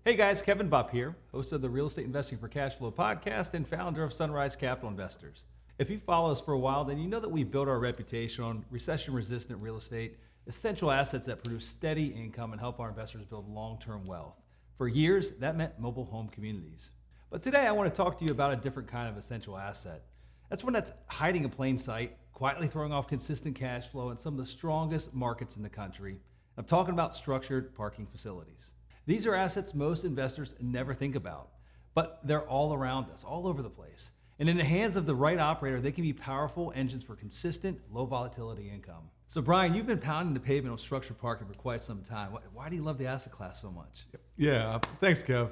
Hey guys, Kevin Bupp here, host of the Real Estate Investing for Cash Flow podcast and founder of Sunrise Capital Investors. If you follow us for a while, then you know that we've built our reputation on recession-resistant real estate, essential assets that produce steady income and help our investors build long-term wealth. For years, that meant mobile home communities. But today I want to talk to you about a different kind of essential asset. That's one that's hiding in plain sight, quietly throwing off consistent cash flow in some of the strongest markets in the country. I'm talking about structured parking facilities. These are assets most investors never think about, but they're all around us, all over the place. And in the hands of the right operator, they can be powerful engines for consistent, low volatility income. So Brian, you've been pounding the pavement on structured parking for quite some time. Why do you love the asset class so much? Yeah, thanks, Kev.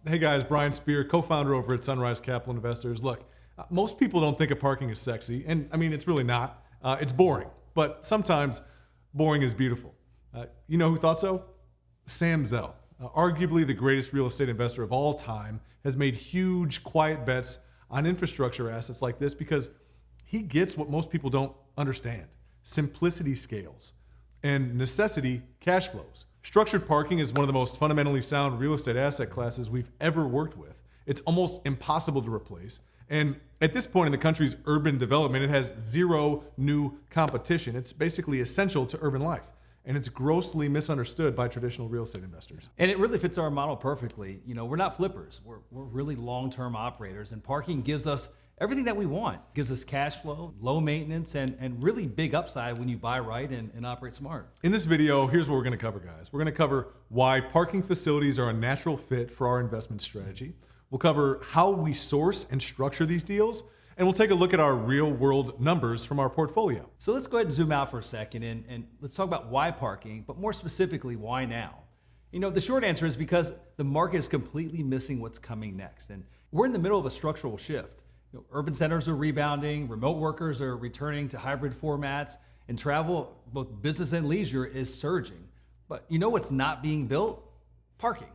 Hey guys, Brian Spear, co-founder over at Sunrise Capital Investors. Look, most people don't think of parking as sexy, and I mean, it's really not. It's boring, but sometimes boring is beautiful. You know who thought so? Sam Zell. Arguably the greatest real estate investor of all time, has made huge, quiet bets on infrastructure assets like this because he gets what most people don't understand. Simplicity scales and necessity cash flows. Structured parking is one of the most fundamentally sound real estate asset classes we've ever worked with. It's almost impossible to replace. And at this point in the country's urban development, it has zero new competition. It's basically essential to urban life. And it's grossly misunderstood by traditional real estate investors. And it really fits our model perfectly. You know, we're not flippers. We're really long-term operators, and parking gives us everything that we want. It gives us cash flow, low maintenance, and really big upside when you buy right and operate smart. In this video, here's what we're gonna cover, guys. We're gonna cover why parking facilities are a natural fit for our investment strategy. We'll cover how we source and structure these deals, and we'll take a look at our real world numbers from our portfolio. So let's go ahead and zoom out for a second and let's talk about why parking, but more specifically, why now? You know, the short answer is because the market is completely missing what's coming next. And we're in the middle of a structural shift. You know, urban centers are rebounding, remote workers are returning to hybrid formats, and travel, both business and leisure, is surging. But you know what's not being built? Parking.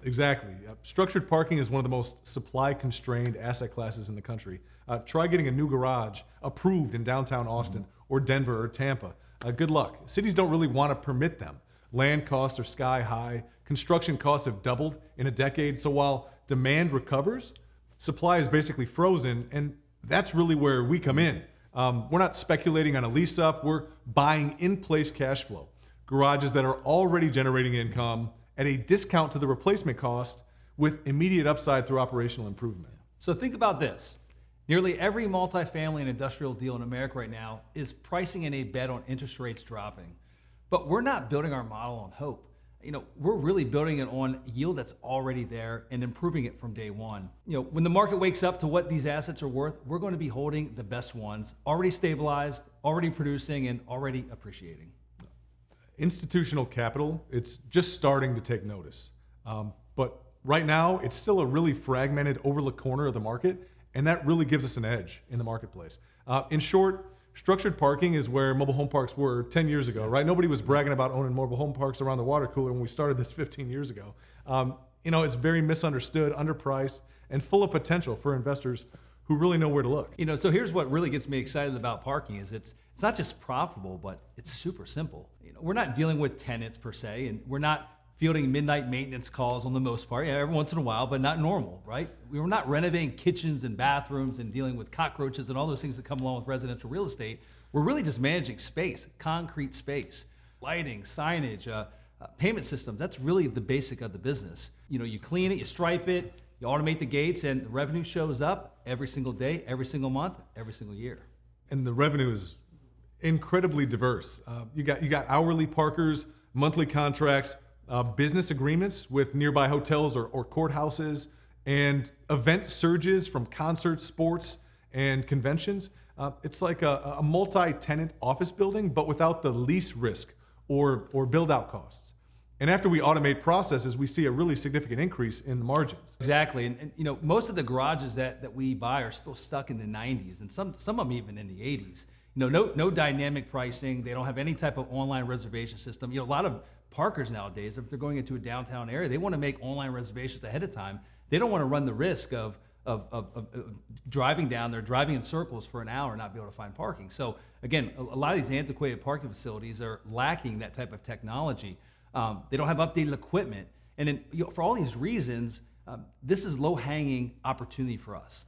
Exactly. Structured parking is one of the most supply-constrained asset classes in the country. Try getting a new garage approved in downtown Austin or Denver or Tampa. Good luck. Cities don't really want to permit them. Land costs are sky high. Construction costs have doubled in a decade. So while demand recovers, supply is basically frozen, and that's really where we come in. We're not speculating on a lease up. We're buying in-place cash flow. Garages that are already generating income at a discount to the replacement cost with immediate upside through operational improvement. So think about this. Nearly every multifamily and industrial deal in America right now is pricing in a bet on interest rates dropping. But we're not building our model on hope. You know, we're really building it on yield that's already there and improving it from day one. You know, when the market wakes up to what these assets are worth, we're going to be holding the best ones, already stabilized, already producing, and already appreciating. Institutional capital, it's just starting to take notice. But right now, it's still a really fragmented, overlooked corner of the market, and that really gives us an edge in the marketplace. In short, structured parking is where mobile home parks were 10 years ago, right? Nobody was bragging about owning mobile home parks around the water cooler when we started this 15 years ago. You know, it's very misunderstood, underpriced, and full of potential for investors who really know where to look. You know, so here's what really gets me excited about parking is it's not just profitable, but it's super simple. You know, we're not dealing with tenants per se, and we're not fielding midnight maintenance calls on the most part. Yeah, every once in a while, but not normal, right? We're not renovating kitchens and bathrooms and dealing with cockroaches and all those things that come along with residential real estate. We're really just managing space, concrete space, lighting, signage, payment systems. That's really the basic of the business. You know, you clean it, you stripe it, you automate the gates, and the revenue shows up every single day, every single month, every single year. And the revenue is incredibly diverse. You got hourly parkers, monthly contracts, business agreements with nearby hotels or courthouses, and event surges from concerts, sports, and conventions. It's like a multi-tenant office building, but without the lease risk or build-out costs. And after we automate processes, we see a really significant increase in the margins. Exactly, and you know, most of the garages that we buy are still stuck in the 90s, and some of them even in the 80s. You know, no dynamic pricing. They don't have any type of online reservation system. You know, a lot of parkers nowadays, if they're going into a downtown area, they want to make online reservations ahead of time. They don't want to run the risk of driving down there, driving in circles for an hour and not be able to find parking. So again, a lot of these antiquated parking facilities are lacking that type of technology. They don't have updated equipment. And then, for all these reasons, this is low-hanging opportunity for us.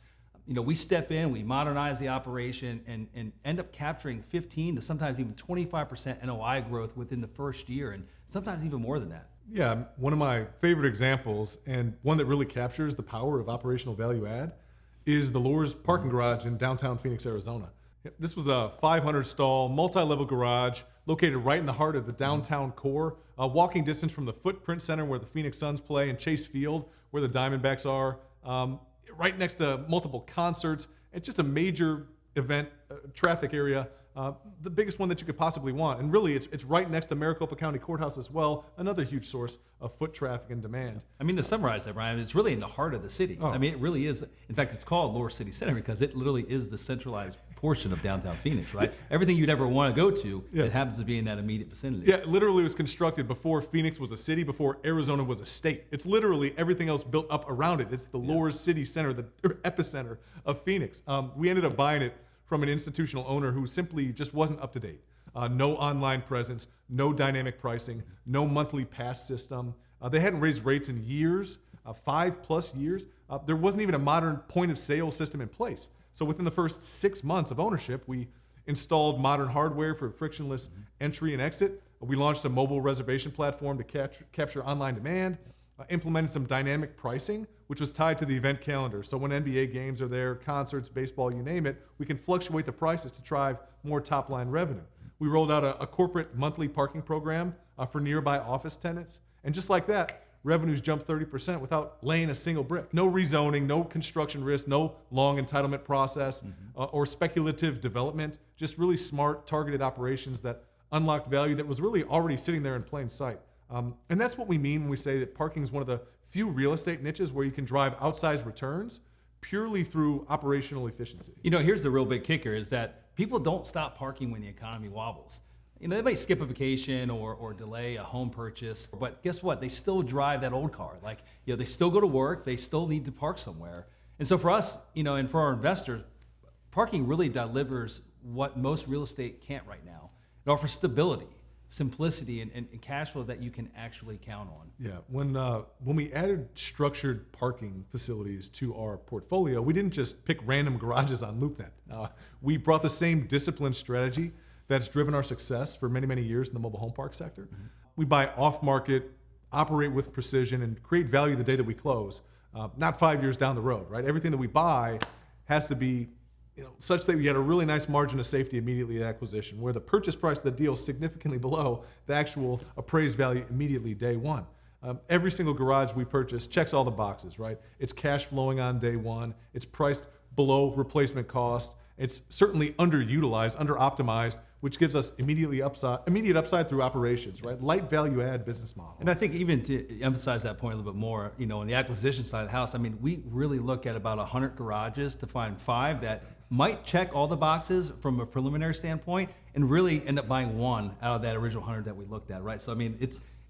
We step in, we modernize the operation, and end up capturing 15 to sometimes even 25% NOI growth within the first year, and sometimes even more than that. Yeah, one of my favorite examples, and one that really captures the power of operational value add, is the Lowe's parking garage in downtown Phoenix, Arizona. This was a 500-stall, multi-level garage located right in the heart of the downtown core, walking distance from the Footprint Center where the Phoenix Suns play and Chase Field where the Diamondbacks are, right next to multiple concerts. It's just a major event traffic area, the biggest one that you could possibly want. And really, it's right next to Maricopa County Courthouse as well, another huge source of foot traffic and demand. To summarize that, Brian, it's really in the heart of the city. Oh. It really is. In fact, it's called Lower City Center because it literally is the centralized portion of downtown Phoenix, right? Everything you'd ever want to go to, it happens to be in that immediate vicinity. Yeah, literally was constructed before Phoenix was a city, before Arizona was a state. It's literally everything else built up around it. It's the Lower City Center, the epicenter of Phoenix. We ended up buying it from an institutional owner who simply just wasn't up to date. No online presence, no dynamic pricing, no monthly pass system. They hadn't raised rates in years, 5+ years. There wasn't even a modern point of sale system in place. So within the first 6 months of ownership, we installed modern hardware for frictionless entry and exit. We launched a mobile reservation platform to capture online demand. Implemented some dynamic pricing, which was tied to the event calendar. So when NBA games are there, concerts, baseball, you name it, we can fluctuate the prices to drive more top-line revenue. We rolled out a corporate monthly parking program for nearby office tenants. And just like that, revenues jumped 30% without laying a single brick. No rezoning, no construction risk, no long entitlement process, or speculative development. Just really smart, targeted operations that unlocked value that was really already sitting there in plain sight. And that's what we mean when we say that parking is one of the few real estate niches where you can drive outsized returns purely through operational efficiency. Here's the real big kicker is that people don't stop parking when the economy wobbles. They might skip a vacation or delay a home purchase, but guess what? They still drive that old car. They still go to work, they still need to park somewhere. And so for us, and for our investors, parking really delivers what most real estate can't right now. It offers stability, simplicity, and cash flow that you can actually count on. Yeah, when we added structured parking facilities to our portfolio, we didn't just pick random garages on LoopNet. We brought the same disciplined strategy that's driven our success for many, many years in the mobile home park sector. Mm-hmm. We buy off-market, operate with precision, and create value the day that we close, not 5 years down the road, right? Everything that we buy has to be such that we get a really nice margin of safety immediately at acquisition, where the purchase price of the deal is significantly below the actual appraised value immediately day one. Every single garage we purchase checks all the boxes, right? It's cash flowing on day one. It's priced below replacement cost. It's certainly underutilized, under-optimized, which gives us immediate upside through operations, right? Light value add business model. And I think even to emphasize that point a little bit more, on the acquisition side of the house, we really look at about 100 garages to find 5 that might check all the boxes from a preliminary standpoint and really end up buying one out of that original 100 that we looked at, right? So,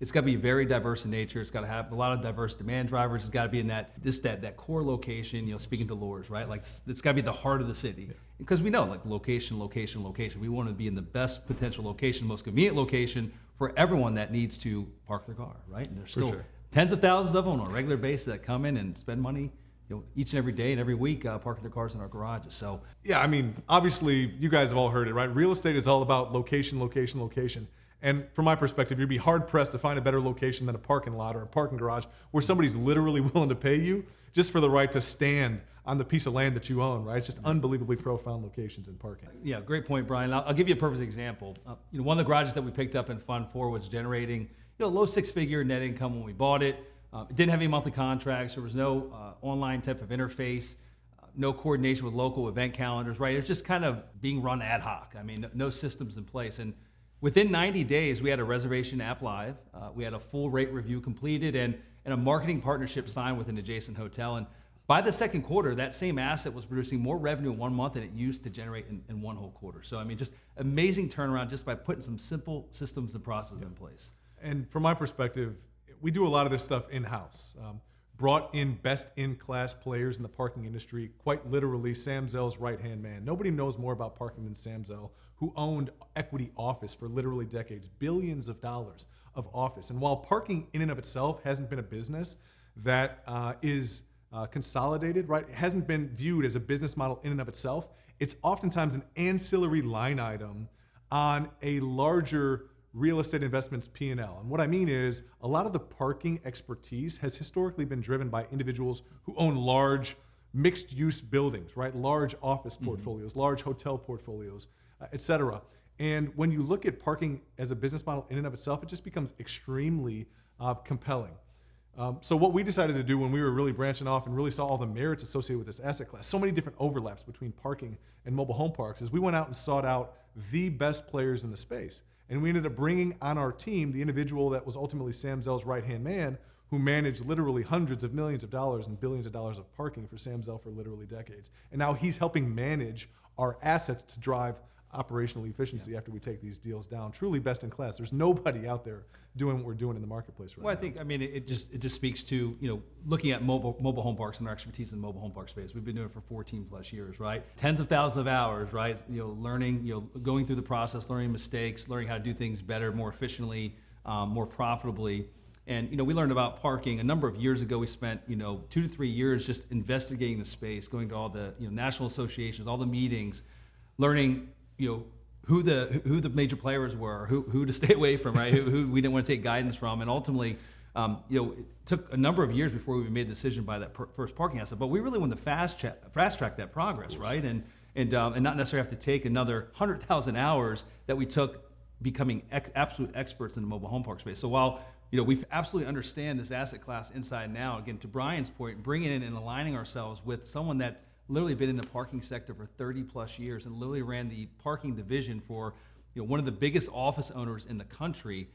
it's got to be very diverse in nature. It's got to have a lot of diverse demand drivers. It's got to be in that core location, speaking to Lowe's, right? It's got to be the heart of the city. Because we know, location. We want to be in the best potential location, most convenient location for everyone that needs to park their car, right? And there's still tens of thousands of them on a regular basis that come in and spend money each and every day and every week parking their cars in our garages. So yeah, obviously you guys have all heard it, right? Real estate is all about location. And from my perspective, you'd be hard pressed to find a better location than a parking lot or a parking garage where somebody's literally willing to pay you just for the right to stand on the piece of land that you own, right? It's just unbelievably profound locations in parking. Yeah, great point, Brian. I'll give you a perfect example. One of the garages that we picked up in Fund 4 was generating low 6-figure net income when we bought it. It didn't have any monthly contracts. There was no online type of interface, no coordination with local event calendars, right? It was just kind of being run ad hoc. No systems in place. And within 90 days, we had a reservation app live. We had a full rate review completed and a marketing partnership signed with an adjacent hotel. And by the second quarter, that same asset was producing more revenue in 1 month than it used to generate in one whole quarter. So, just amazing turnaround just by putting some simple systems and processes in place. And from my perspective, we do a lot of this stuff in-house. Brought in best-in-class players in the parking industry, quite literally Sam Zell's right-hand man. Nobody knows more about parking than Sam Zell, who owned Equity Office for literally decades, billions of dollars of office. And while parking in and of itself hasn't been a business that is consolidated, right? It hasn't been viewed as a business model in and of itself. It's oftentimes an ancillary line item on a larger real estate investments P&L. And what I mean is a lot of the parking expertise has historically been driven by individuals who own large mixed use buildings, right? Large office portfolios, large hotel portfolios, et cetera. And when you look at parking as a business model in and of itself, it just becomes extremely compelling. So what we decided to do when we were really branching off and really saw all the merits associated with this asset class, so many different overlaps between parking and mobile home parks, is we went out and sought out the best players in the space. And we ended up bringing on our team the individual that was ultimately Sam Zell's right-hand man, who managed literally hundreds of millions of dollars and billions of dollars of parking for Sam Zell for literally decades. And now he's helping manage our assets to drive operational efficiency after we take these deals down. Truly best in class. There's nobody out there doing what we're doing in the marketplace right now. Well, I think, I mean, it just speaks to, looking at mobile home parks and our expertise in the mobile home park space. We've been doing it for 14 plus years, right? Tens of thousands of hours, right? Learning, going through the process, learning mistakes, learning how to do things better, more efficiently, more profitably. And, we learned about parking a number of years ago. We spent, 2 to 3 years just investigating the space, going to all the, national associations, all the meetings, learning, who the major players were, who to stay away from, right? who we didn't want to take guidance from, and ultimately, it took a number of years before we made the decision to buy that first parking asset. But we really wanted to fast track that progress, right? And not necessarily have to take another 100,000 hours that we took becoming absolute experts in the mobile home park space. So while we absolutely understand this asset class inside and out, again, to Brian's point, bringing in and aligning ourselves with someone that literally been in the parking sector for 30 plus years and literally ran the parking division for one of the biggest office owners in the country,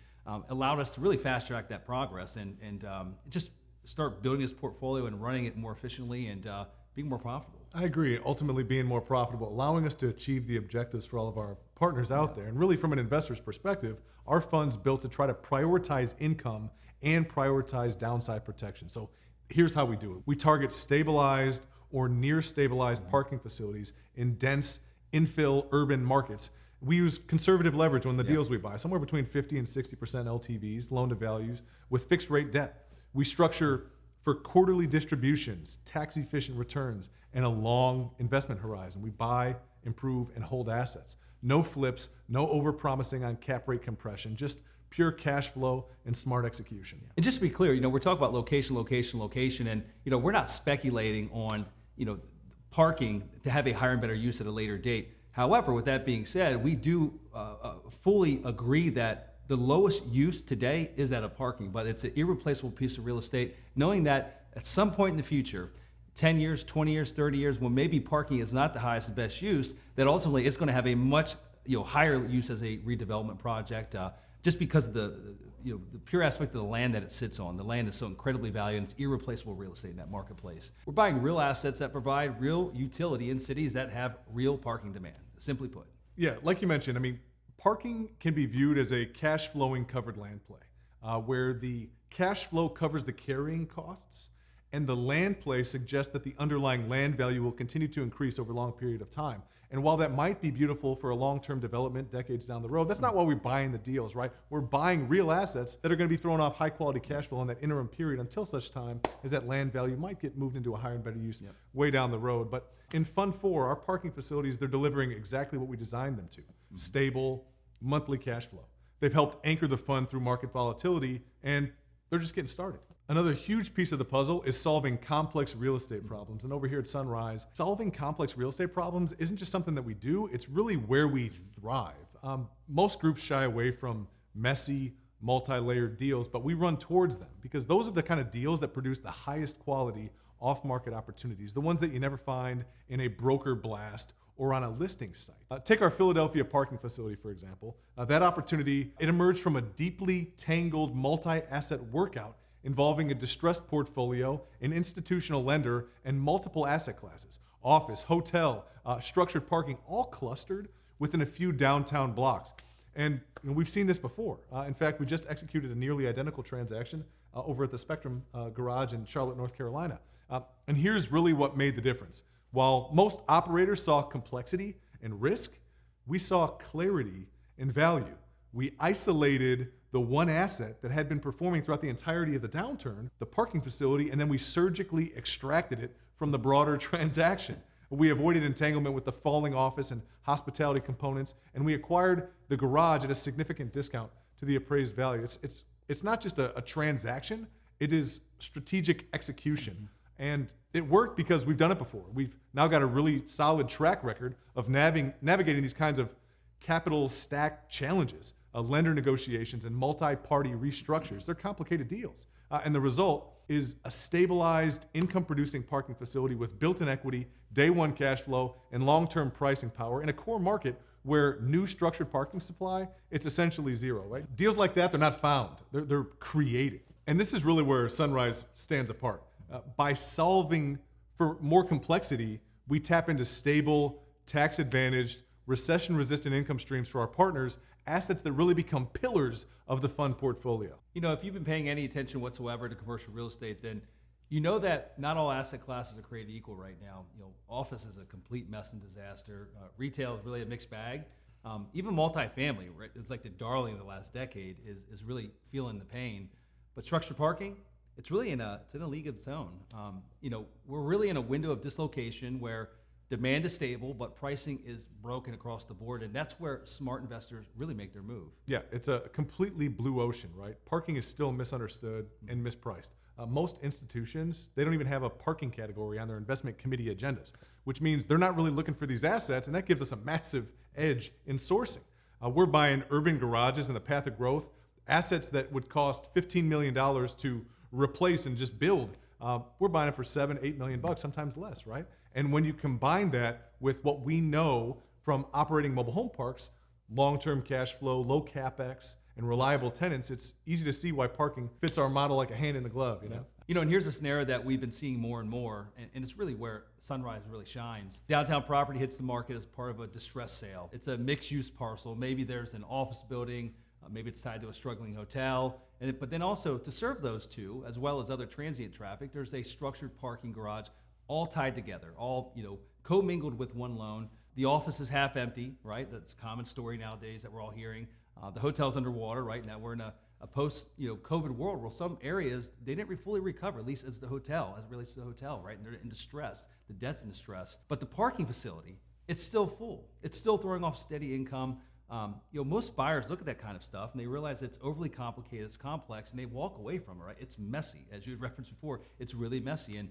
allowed us to really fast track that progress and just start building this portfolio and running it more efficiently and being more profitable. I agree. Ultimately being more profitable, allowing us to achieve the objectives for all of our partners out there. And really from an investor's perspective, our fund's built to try to prioritize income and prioritize downside protection. So here's how we do it. We target stabilized or near stabilized parking facilities in dense infill urban markets. We use conservative leverage on the deals we buy, somewhere between 50 and 60% LTVs, loan to values, with fixed rate debt. We structure for quarterly distributions, tax efficient returns, and a long investment horizon. We buy, improve, and hold assets. No flips, no overpromising on cap rate compression, just pure cash flow and smart execution. And just to be clear, we're talking about location, and we're not speculating on parking to have a higher and better use at a later date. However, with that being said, we do fully agree that the lowest use today is that of parking, but it's an irreplaceable piece of real estate, knowing that at some point in the future, 10 years, 20 years, 30 years, when maybe parking is not the highest and best use, that ultimately it's going to have a much higher use as a redevelopment project, just because of the pure aspect of the land that it sits on. The land is so incredibly valued, and it's irreplaceable real estate in that marketplace. We're buying real assets that provide real utility in cities that have real parking demand, simply put. Yeah, like you mentioned, parking can be viewed as a cash flowing covered land play, where the cash flow covers the carrying costs, and the land play suggests that the underlying land value will continue to increase over a long period of time. And while that might be beautiful for a long-term development decades down the road, that's not why we're buying the deals, right? We're buying real assets that are going to be throwing off high-quality cash flow in that interim period until such time as that land value might get moved into a higher and better use way down the road. But in Fund 4, our parking facilities, they're delivering exactly what we designed them to. Stable, monthly cash flow. They've helped anchor the fund through market volatility, and they're just getting started. Another huge piece of the puzzle is solving complex real estate problems. And over here at Sunrise, solving complex real estate problems isn't just something that we do, it's really where we thrive. Most groups shy away from messy, multi-layered deals, but we run towards them because those are the kind of deals that produce the highest quality off-market opportunities, the ones that you never find in a broker blast or on a listing site. Take our Philadelphia parking facility, for example. That opportunity, it emerged from a deeply tangled multi-asset workout involving a distressed portfolio, an institutional lender, and multiple asset classes, office, hotel, structured parking, all clustered within a few downtown blocks. And we've seen this before. In fact, we just executed a nearly identical transaction over at the Spectrum Garage in Charlotte, North Carolina. And here's really what made the difference. While most operators saw complexity and risk, we saw clarity and value. We isolated the one asset that had been performing throughout the entirety of the downturn, the parking facility, and then we surgically extracted it from the broader transaction. We avoided entanglement with the falling office and hospitality components, and we acquired the garage at a significant discount to the appraised value. It's not just a transaction, it is strategic execution. And it worked because we've done it before. We've now got a really solid track record of navigating these kinds of capital stack challenges, lender negotiations, and multi-party restructures. They're complicated deals. And the result is a stabilized income-producing parking facility with built-in equity, day one cash flow, and long-term pricing power in a core market where new structured parking supply, it's essentially zero, right? Deals like that, they're not found. They're created. And this is really where Sunrise stands apart. By solving for more complexity, we tap into stable, tax-advantaged, recession-resistant income streams for our partners, assets that really become pillars of the fund portfolio. You know, if you've been paying any attention whatsoever to commercial real estate, then you know that not all asset classes are created equal right now. You know, office is a complete mess and disaster. Retail is really a mixed bag. Even multifamily, right? It's like the darling of the last decade, is really feeling the pain. But structured parking, it's really in a league of its own. You know, we're really in a window of dislocation where demand is stable, but pricing is broken across the board, and that's where smart investors really make their move. Yeah, it's a completely blue ocean, right? Parking is still misunderstood and mispriced. Most institutions, they don't even have a parking category on their investment committee agendas, which means they're not really looking for these assets, and that gives us a massive edge in sourcing. We're buying urban garages in the path of growth, assets that would cost $15 million to replace and just build. We're buying it for $7-8 million, sometimes less, right? And when you combine that with what we know from operating mobile home parks, long-term cash flow, low capex, and reliable tenants, it's easy to see why parking fits our model like a hand in the glove, you know? You know, and here's a scenario that we've been seeing more and more, and it's really where Sunrise really shines. Downtown property hits the market as part of a distress sale. It's a mixed-use parcel. Maybe there's an office building, maybe it's tied to a struggling hotel, but then also to serve those two, as well as other transient traffic, there's a structured parking garage, all tied together, all, you know, commingled with one loan. The office is half empty, right? That's a common story nowadays that we're all hearing. The hotel's underwater, right? Now we're in a post, COVID world where some areas, they didn't fully recover, at least as it relates to the hotel, right? And they're in distress, the debt's in distress. But the parking facility, it's still full. It's still throwing off steady income. Most buyers look at that kind of stuff and they realize it's overly complicated, it's complex, and they walk away from it, right? It's messy, as you had referenced before. It's really messy, and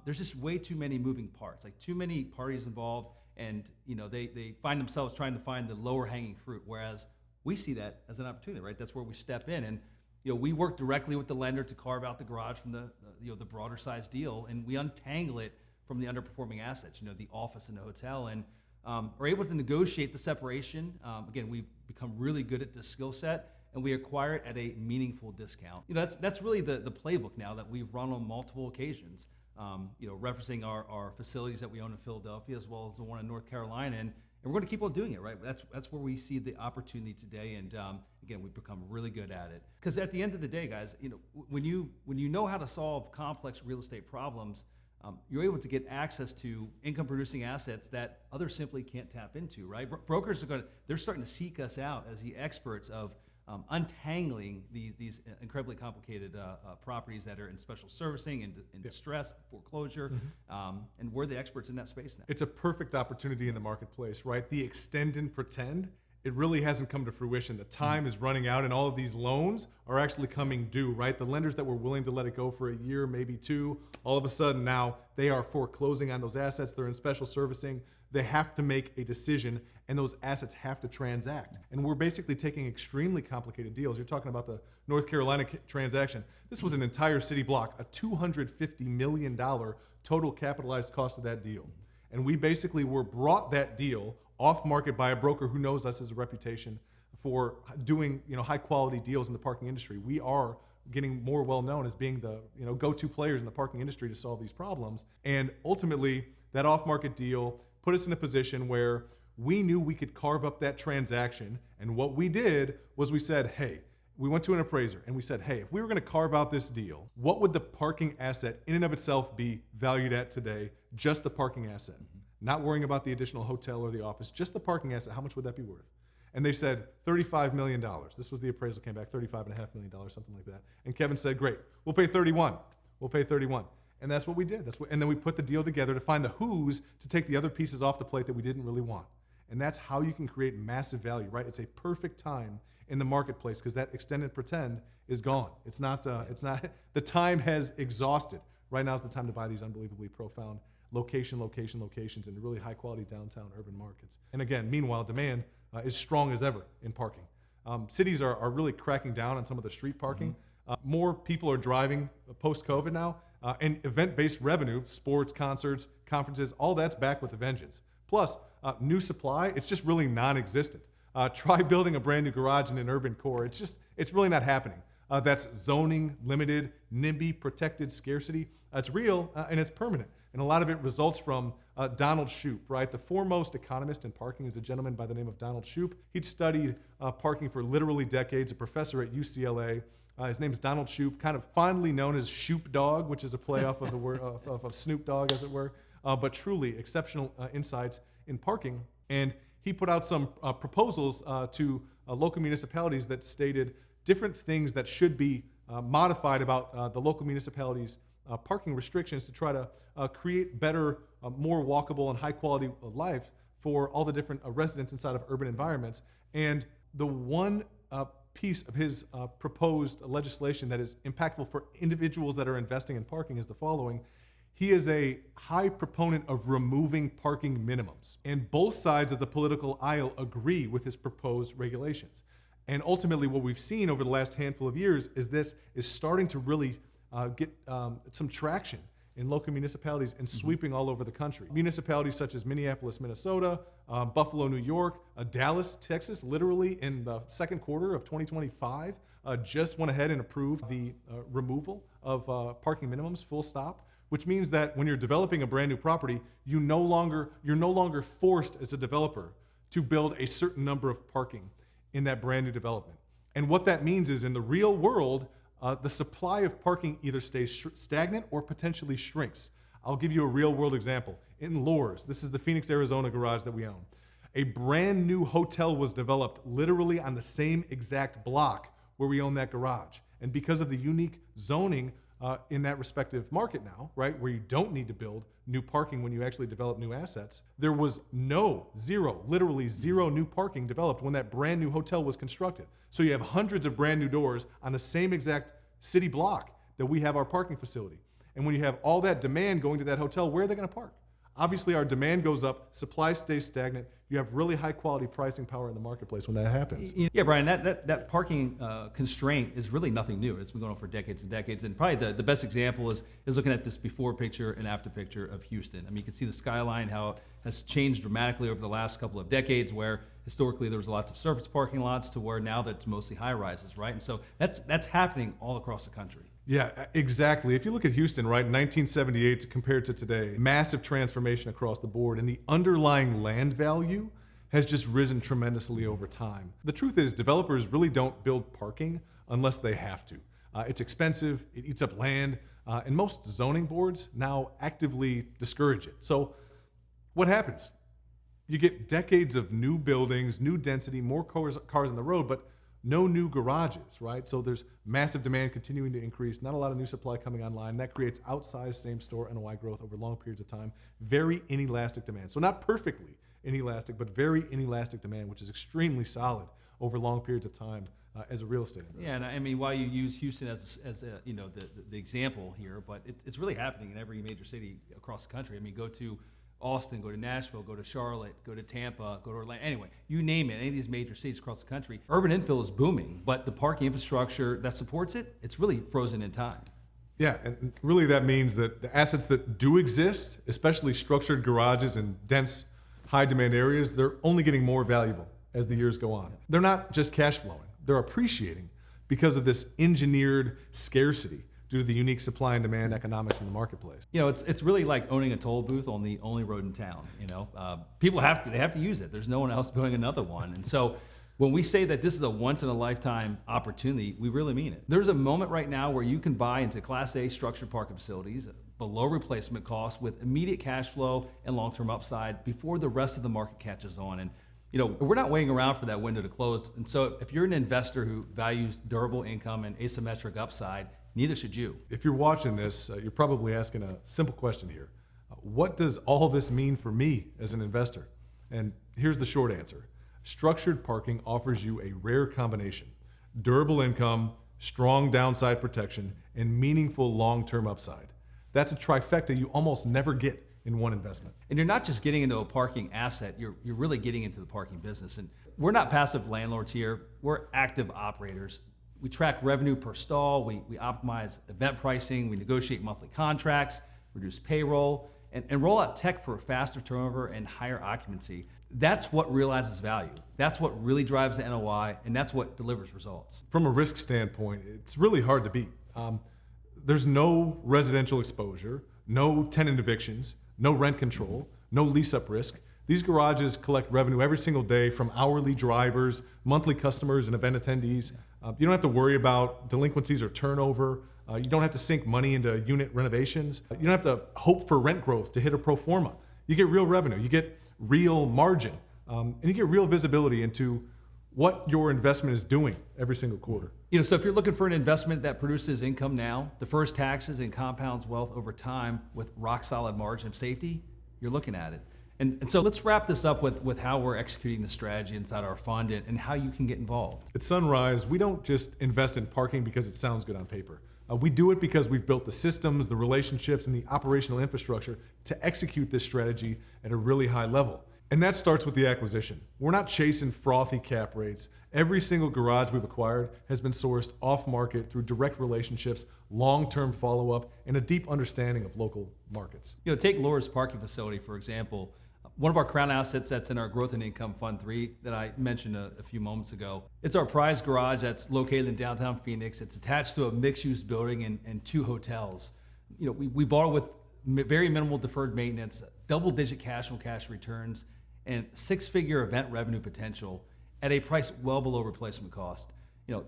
there's just way too many moving parts, like too many parties involved, and they find themselves trying to find the lower hanging fruit, whereas we see that as an opportunity, right? That's where we step in, and we work directly with the lender to carve out the garage from the broader size deal, and we untangle it from the underperforming assets, the office and the hotel, and are able to negotiate the separation. Again, we've become really good at this skill set, and we acquire it at a meaningful discount. That's really the playbook now that we've run on multiple occasions. Referencing our facilities that we own in Philadelphia as well as the one in North Carolina, and we're going to keep on doing it, right? That's where we see the opportunity today, and again, we've become really good at it. Because at the end of the day, guys, when you know how to solve complex real estate problems, you're able to get access to income-producing assets that others simply can't tap into, right? Brokers they're starting to seek us out as the experts of untangling these incredibly complicated properties that are in special servicing and in distress, foreclosure, and we're the experts in that space now. It's a perfect opportunity in the marketplace, right? The extend and pretend, it really hasn't come to fruition. The time is running out, and all of these loans are actually coming due, right? The lenders that were willing to let it go for a year, maybe two, all of a sudden now they are foreclosing on those assets. They're in special servicing. They have to make a decision, and those assets have to transact. And we're basically taking extremely complicated deals. You're talking about the North Carolina transaction. This was an entire city block, a $250 million total capitalized cost of that deal. And we basically were brought that deal off market by a broker who knows us as a reputation for doing high quality deals in the parking industry. We are getting more well known as being the go-to players in the parking industry to solve these problems. And ultimately, that off market deal put us in a position where we knew we could carve up that transaction. And what we did was we said, hey, we went to an appraiser and we said, hey, if we were going to carve out this deal, what would the parking asset in and of itself be valued at today? Just the parking asset. Not worrying about the additional hotel or the office, just the parking asset. How much would that be worth? and they said $35 million. This was the appraisal came back, $35.5 million, something like that. And Kevin said, great, we'll pay 31. We'll pay 31. And that's what we did. And then we put the deal together to find the who's to take the other pieces off the plate that we didn't really want. And that's how you can create massive value, right? It's a perfect time in the marketplace because that extend and pretend is gone. It's not, the time has exhausted. Right now is the time to buy these unbelievably profound locations in really high quality downtown urban markets. And again, meanwhile, demand is strong as ever in parking. Cities are really cracking down on some of the street parking. More people are driving post-COVID now, and event-based revenue, sports, concerts, conferences, all that's back with a vengeance. Plus, new supply, it's just really non-existent. Try building a brand new garage in an urban core. It's really not happening. That's zoning, limited, NIMBY, protected scarcity. It's real and it's permanent. And a lot of it results from Donald Shoup, right? The foremost economist in parking is a gentleman by the name of Donald Shoup. He'd studied parking for literally decades, a professor at UCLA. His name's Donald Shoup, kind of fondly known as Shoup Dog, which is a play off of the word of Snoop Dogg, as it were. But truly exceptional insights in parking. And he put out some proposals to local municipalities that stated different things that should be modified about the local municipalities' parking restrictions to try to create better, more walkable and high quality life for all the different residents inside of urban environments. And the one piece of his proposed legislation that is impactful for individuals that are investing in parking is the following. He is a high proponent of removing parking minimums. And both sides of the political aisle agree with his proposed regulations. And ultimately, what we've seen over the last handful of years is this is starting to really get some traction in local municipalities and sweeping all over the country. Municipalities such as Minneapolis, Minnesota, Buffalo, New York, Dallas, Texas, literally in the second quarter of 2025, just went ahead and approved the removal of parking minimums, full stop, which means that when you're developing a brand new property, you're no longer forced as a developer to build a certain number of parking in that brand new development. And what that means is in the real world, the supply of parking either stays stagnant or potentially shrinks. I'll give you a real world example. In Lourdes, this is the Phoenix, Arizona garage that we own. A brand new hotel was developed literally on the same exact block where we own that garage. And because of the unique zoning in that respective market now, right, where you don't need to build new parking when you actually develop new assets, there was literally zero new parking developed when that brand new hotel was constructed. So you have hundreds of brand new doors on the same exact city block that we have our parking facility. And when you have all that demand going to that hotel, where are they going to park? Obviously, our demand goes up, supply stays stagnant. You have really high quality pricing power in the marketplace when that happens. Yeah, Brian, that parking constraint is really nothing new. It's been going on for decades and decades. And probably the best example is looking at this before picture and after picture of Houston. I mean, you can see the skyline, how it has changed dramatically over the last couple of decades, where historically there was lots of surface parking lots to where now that's mostly high rises, right? And so that's happening all across the country. Yeah, exactly. If you look at Houston, right, 1978 compared to today, massive transformation across the board, and the underlying land value has just risen tremendously over time. The truth is, developers really don't build parking unless they have to. It's expensive, it eats up land, and most zoning boards now actively discourage it. So what happens? You get decades of new buildings, new density, more cars on the road, but no new garages, right? So there's massive demand continuing to increase, not a lot of new supply coming online. That creates outsized same-store NOI growth over long periods of time. Very inelastic demand. So not perfectly inelastic, but very inelastic demand, which is extremely solid over long periods of time as a real estate investor. Yeah, and I mean, why you use Houston as the example here, but it's really happening in every major city across the country. I mean, go to Austin, go to Nashville, go to Charlotte, go to Tampa, go to Orlando. Anyway, you name it, any of these major cities across the country, urban infill is booming, but the parking infrastructure that supports it, it's really frozen in time. Yeah, and really that means that the assets that do exist, especially structured garages in dense, high-demand areas, they're only getting more valuable as the years go on. They're not just cash flowing, they're appreciating because of this engineered scarcity due to the unique supply and demand economics in the marketplace. You know, it's really like owning a toll booth on the only road in town. You know, people have to use it. There's no one else building another one, and so when we say that this is a once in a lifetime opportunity, we really mean it. There's a moment right now where you can buy into Class A structured parking facilities below replacement cost with immediate cash flow and long-term upside before the rest of the market catches on. And We're not waiting around for that window to close. And so if you're an investor who values durable income and asymmetric upside, neither should you. If you're watching this, you're probably asking a simple question here. What does all this mean for me as an investor? And here's the short answer. Structured parking offers you a rare combination: durable income, strong downside protection, and meaningful long-term upside. That's a trifecta you almost never get in one investment. And you're not just getting into a parking asset, you're really getting into the parking business. And we're not passive landlords here, we're active operators. We track revenue per stall, we optimize event pricing, we negotiate monthly contracts, reduce payroll, and roll out tech for faster turnover and higher occupancy. That's what realizes value. That's what really drives the NOI, and that's what delivers results. From a risk standpoint, it's really hard to beat. There's no residential exposure, no tenant evictions, no rent control, no lease-up risk. These garages collect revenue every single day from hourly drivers, monthly customers, and event attendees. You don't have to worry about delinquencies or turnover. You don't have to sink money into unit renovations. You don't have to hope for rent growth to hit a pro forma. You get real revenue, you get real margin, and you get real visibility into what your investment is doing every single quarter. So if you're looking for an investment that produces income now, defers taxes, and compounds wealth over time with rock solid margin of safety, you're looking at it. And so let's wrap this up with how we're executing the strategy inside our fund and how you can get involved. At Sunrise, we don't just invest in parking because it sounds good on paper. We do it because we've built the systems, the relationships, and the operational infrastructure to execute this strategy at a really high level. And that starts with the acquisition. We're not chasing frothy cap rates. Every single garage we've acquired has been sourced off market through direct relationships, long-term follow-up, and a deep understanding of local markets. Take Laura's parking facility, for example. One of our crown assets that's in our Growth and Income Fund 3 that I mentioned a few moments ago. It's our prized garage that's located in downtown Phoenix. It's attached to a mixed-use building and 2 hotels. We bought it with very minimal deferred maintenance, double-digit cash-on-cash returns, and 6-figure event revenue potential at a price well below replacement cost.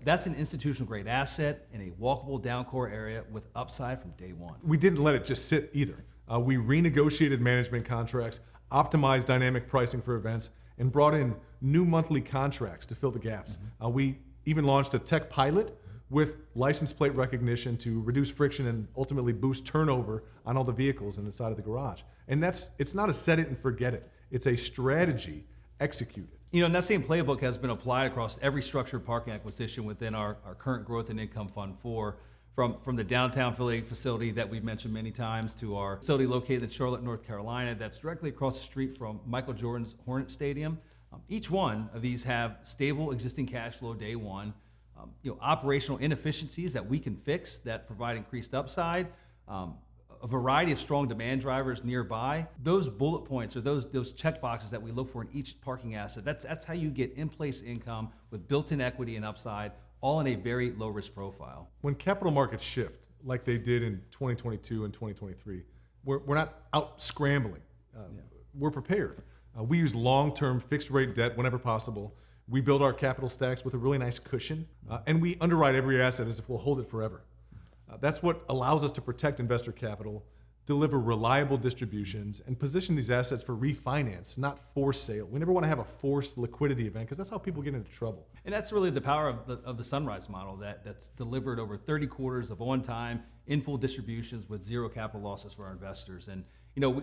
That's an institutional-grade asset in a walkable down-core area with upside from day one. We didn't let it just sit either. We renegotiated management contracts, optimized dynamic pricing for events, and brought in new monthly contracts to fill the gaps. We even launched a tech pilot with license plate recognition to reduce friction and ultimately boost turnover on all the vehicles in the side of the garage. And it's not a set it and forget it. It's a strategy executed. And that same playbook has been applied across every structured parking acquisition within our current Growth and Income Fund 4, from the downtown Philly facility that we've mentioned many times to our facility located in Charlotte, North Carolina, that's directly across the street from Michael Jordan's Hornet Stadium. Each one of these have stable existing cash flow day one, operational inefficiencies that we can fix that provide increased upside, a variety of strong demand drivers nearby. Those bullet points or those check boxes that we look for in each parking asset, that's how you get in-place income with built-in equity and upside, all in a very low risk profile. When capital markets shift, like they did in 2022 and 2023, we're not out scrambling. We're prepared. We use long-term fixed rate debt whenever possible. We build our capital stacks with a really nice cushion, and we underwrite every asset as if we'll hold it forever. That's what allows us to protect investor capital, deliver reliable distributions, and position these assets for refinance, not forced sale. We never want to have a forced liquidity event because that's how people get into trouble. And that's really the power of the Sunrise model that's delivered over 30 quarters of on-time, in full distributions with zero capital losses for our investors. And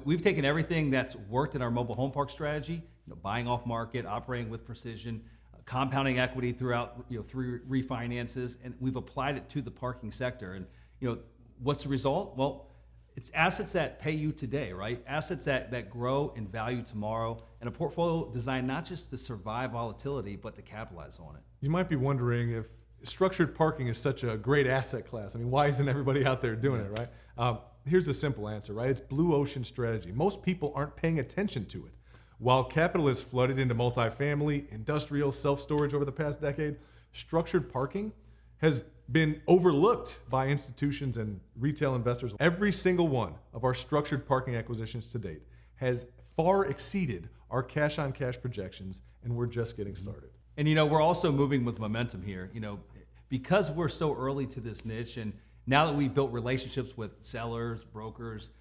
we've taken everything that's worked in our mobile home park strategy, buying off market, operating with precision, compounding equity throughout through refinances, and we've applied it to the parking sector. And what's the result? Well, it's assets that pay you today, right? Assets that grow in value tomorrow, and a portfolio designed not just to survive volatility, but to capitalize on it. You might be wondering if structured parking is such a great asset class. I mean, why isn't everybody out there doing it, right? Here's a simple answer, right? It's blue ocean strategy. Most people aren't paying attention to it. While capital has flooded into multifamily, industrial, self-storage over the past decade, structured parking has been overlooked by institutions and retail investors. Every single one of our structured parking acquisitions to date has far exceeded our cash-on-cash projections, and we're just getting started. And we're also moving with momentum here. Because we're so early to this niche, and Now that we've built relationships with sellers, brokers,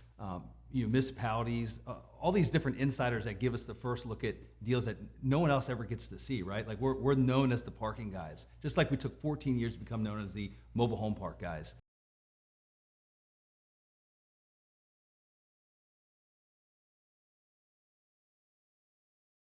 municipalities, all these different insiders that give us the first look at deals that no one else ever gets to see, right? Like we're known as the parking guys, just like we took 14 years to become known as the mobile home park guys.